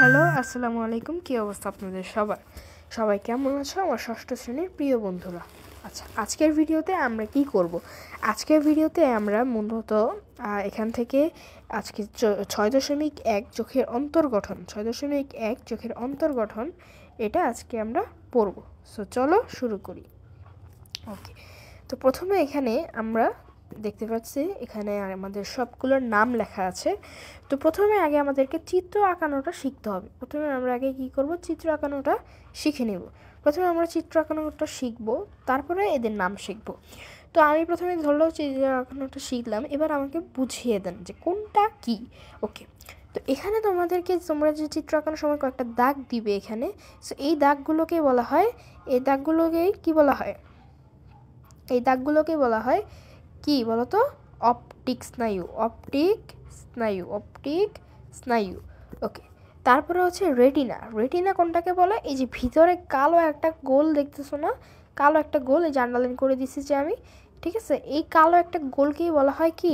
Hello, আসসালামু আলাইকুম। কী অবস্থা আপনাদের সবাই কেমন আছো আমার ষষ্ঠ শ্রেণীর প্রিয় বন্ধুরা? আচ্ছা, আজকের ভিডিওতে আমরা কি করব? আজকের ভিডিওতে আমরা মূলত এখান থেকে আজকে 6.1 চোখের অন্তর্গঠন এটা আজকে আমরা পড়ব। সো চলো শুরু করি। ওকে, তো প্রথমে এখানে আমরা দেখতে পাচ্ছি এখানে আমাদের সবগুলোর নাম লেখা আছে। তো প্রথমে আগে আমাদেরকে চিত্র আঁকানোটা শিখতে হবে। প্রথমে আমরা আগে কি করব, চিত্র আঁকানোটা শিখে নেব। প্রথমে আমরা চিত্র আঁকানোটা শিখব, তারপরে এদের নাম শিখব। তো আমি প্রথমে ধরলেও চিত্র আঁকানোটা শিখলাম, এবার আমাকে বুঝিয়ে দেন যে কোনটা কি। ওকে, তো এখানে তোমরা যে চিত্র আঁকানোর সময় কয়েকটা দাগ দিবে এখানে। সো এই দাগগুলোকেই বলা হয় কি বলা হয় কি বলতো? অপটিক স্নায়ু। ওকে, তারপরে হচ্ছে রেটিনা কোনটাকে বলে? এই যে ভিতরে কালো একটা গোল দেখতেছো না, কালো একটা গোল, এই যে আন্ডারলাইন করে দিচ্ছি যে আমি, ঠিক আছে? এই কালো একটা গোলকেই বলা হয় কি?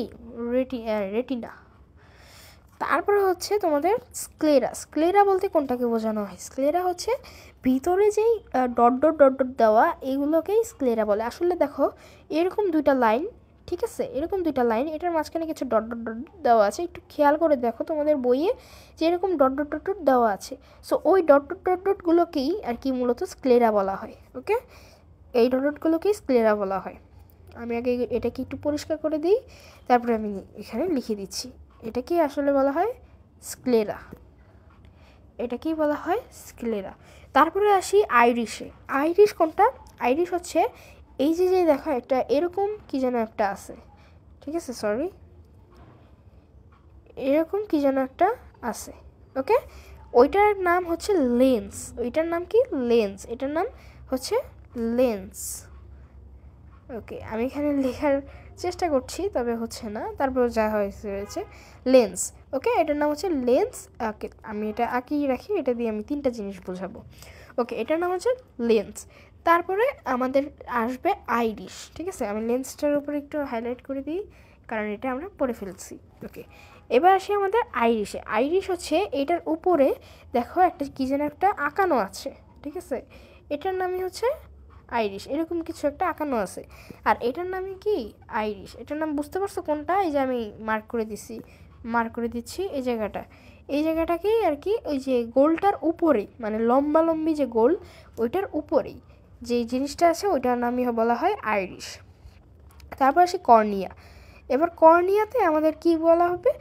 রেটিনা। তারপরে হচ্ছে তোমাদের স্ক্লেরা বলতে কোনটাকে বোঝানো হয়? স্ক্লেরা হচ্ছে ভিতরে যেই ডট ডট ডট ডট দেওয়া, এগুলোকেই স্ক্লেরা বলে। আসলে দেখো, এরকম দুইটা লাইন, ঠিক আছে? এরকম দুইটা লাইন, এটার মাঝখানে কিছু ডট ডট ডট দেওয়া আছে। একটু খেয়াল করে দেখো তোমাদের বইয়ে যে এরকম ডট ডট ডট ডট দেওয়া আছে। সো ওই ডট ডট ডট ডটগুলোকেই আর কি মূলত স্ক্লেরা বলা হয়। ওকে, এই ডট ডটগুলোকেই স্ক্লেরা বলা হয়। আমি আগে এটাকে একটু পরিষ্কার করে দিই, তারপরে আমি এখানে লিখে দিচ্ছি। এটাকেই আসলে বলা হয় স্ক্লেরা। তারপরে আসি আইরিশ কোনটা? আইরিশ হচ্ছে এই যে দেখো একটা এরকম কি যেন একটা আছে, ঠিক আছে? এরকম কি যেন একটা আছে। ওকে, ওইটার নাম হচ্ছে লেন্স। এটার নাম হচ্ছে লেন্স। ওকে, আমি এখানে লেখার চেষ্টা করছি, তবে হচ্ছে না। তারপর যা হয়েছে লেন্স। ওকে, এটার নাম হচ্ছে লেন্স। ওকে, আমি এটা আঁকিয়ে রাখি, এটা দিয়ে আমি 3টা জিনিস বোঝাবো। ওকে, এটার নাম হচ্ছে লেন্স। তারপরে আমাদের আসবে আইরিশ, ঠিক আছে? আমি লেন্সটার উপরে একটু হাইলাইট করে দিই, কারণ এটা আমরা পড়ে ফেলছি। ওকে, এবার আসি আমাদের আইরিশ হচ্ছে এটার উপরে দেখো একটা কি যেন একটা আঁকানো আছে, ঠিক আছে? এটার নামই হচ্ছে আইরিশ। এরকম কিছু একটা আঁকানো আছে, আর এটার নামই কি? আইরিশ। এটার নাম বুঝতে পারছো কোনটা? এই যে আমি মার্ক করে দিচ্ছি এই জায়গাটাকেই আর কি, ওই যে গোলটার উপরেই, মানে লম্বি যে গোল, ওইটার উপরেই যে জিনিসটা আছে ওইটার নামই বলা হয় আইরিশ। তারপর আসি কর্নিয়া। এবার কর্নিয়াতে আমাদের কি বলা হবে?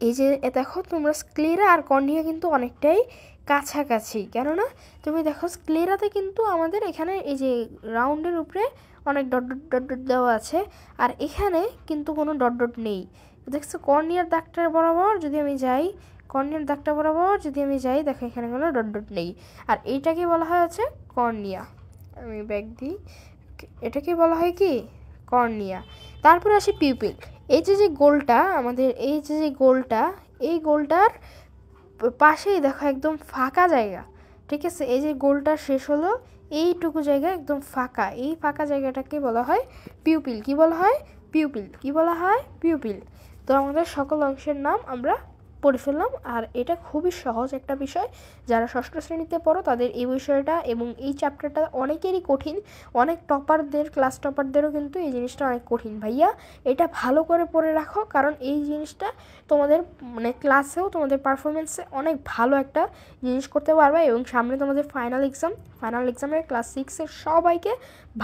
এই যে দেখো তোমরা, স্ক্লেরা আর কর্নিয়া কিন্তু অনেকটাই কাছাকাছি। কেননা তুমি দেখো স্ক্লেরাতে কিন্তু আমাদের এখানে এই যে রাউন্ডের উপরে অনেক ডট ডট ডট ডট দেওয়া আছে, আর এখানে কিন্তু কোনো ডট ডট নেই। দেখছো কর্নিয়ার দাগটা বরাবর যদি আমি যাই, দেখো এখানে কোনো ডট ডট নেই। আর এইটাকে বলা হয় হচ্ছে কর্নিয়া। আমি ব্যাক দিই। এটাকে বলা হয় কি? কর্নিয়া। তারপরে আসি পিউপিল। এই যে গোলটা আমাদের, এই গোলটার পাশেই দেখো একদম ফাঁকা জায়গা, ঠিক আছে? এই যে গোলটা শেষ হলো, এইটুকু জায়গা একদম ফাঁকা, এই ফাঁকা জায়গাটাকে বলা হয় পিউপিল। কি বলা হয়? পিউপিল। তো আমাদের সকল অংশের নাম আমরা পড়ে ফেললাম। আর এটা খুবই সহজ একটা বিষয়। যারা ষষ্ঠ শ্রেণীতে পড়ো তাদের এই বিষয়টা এবং এই চ্যাপ্টারটা অনেকেরই কঠিন। অনেক ক্লাস টপারদেরও কিন্তু এই জিনিসটা অনেক কঠিন। ভাইয়া, এটা ভালো করে পড়ে রাখো, কারণ এই জিনিসটা তোমাদের মানে ক্লাসেও তোমাদের পারফরমেন্সে অনেক ভালো একটা জিনিস করতে পারবে। এবং সামনে তোমাদের ফাইনাল এক্সামে ক্লাস 6-এর সবাইকে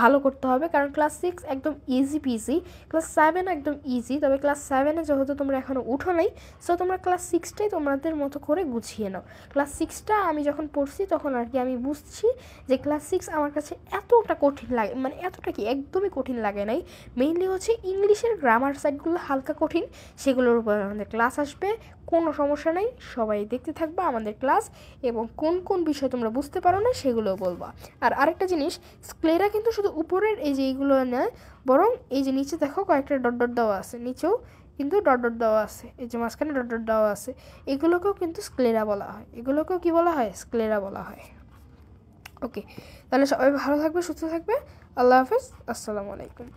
ভালো করতে হবে, কারণ ক্লাস 6 একদম ইজি পিজি, ক্লাস 7 একদম ইজি। তবে ক্লাস 7-এ যেহেতু তোমরা এখনও উঠো নাই, সো তোমরা ক্লাস 6টাই তোমাদের মতো করে গুছিয়ে নাও। ক্লাস 6টা আমি যখন পড়ছি তখন আর কি আমি বুঝছি যে ক্লাস 6 আমার কাছে এতটা কঠিন লাগে, মানে এতটা কি একদমই কঠিন লাগে নাই। মেইনলি হচ্ছে ইংলিশের গ্রামার সাইডগুলো হালকা কঠিন, সেগুলোর উপর আমাদের ক্লাস আসবে। কোনো সমস্যা নেই, সবাই দেখতে থাকবা আমাদের ক্লাস, এবং কোন কোন বিষয় তোমরা বুঝতে পারো না সেগুলোও বলবা। আর আরেকটা জিনিস, স্ক্লেরা কিন্তু শুধু উপরের এই যে এইগুলো নয়, বরং এই যে নিচে দেখো কয়েকটা ডট ডট দেওয়া আছে, নিচেও কিন্তু ডট ডট দেওয়া আছে, এই যে মাঝখানে ডট ডট দেওয়া আছে, এগুলোকেও কিন্তু স্ক্লেরা বলা হয়। এগুলোকেও কি বলা হয়? স্ক্লেরা বলা হয়। ওকে, তাহলে সবাই ভালো থাকবে, সুস্থ থাকবে। আল্লাহ হাফেজ, আসসালামু আলাইকুম।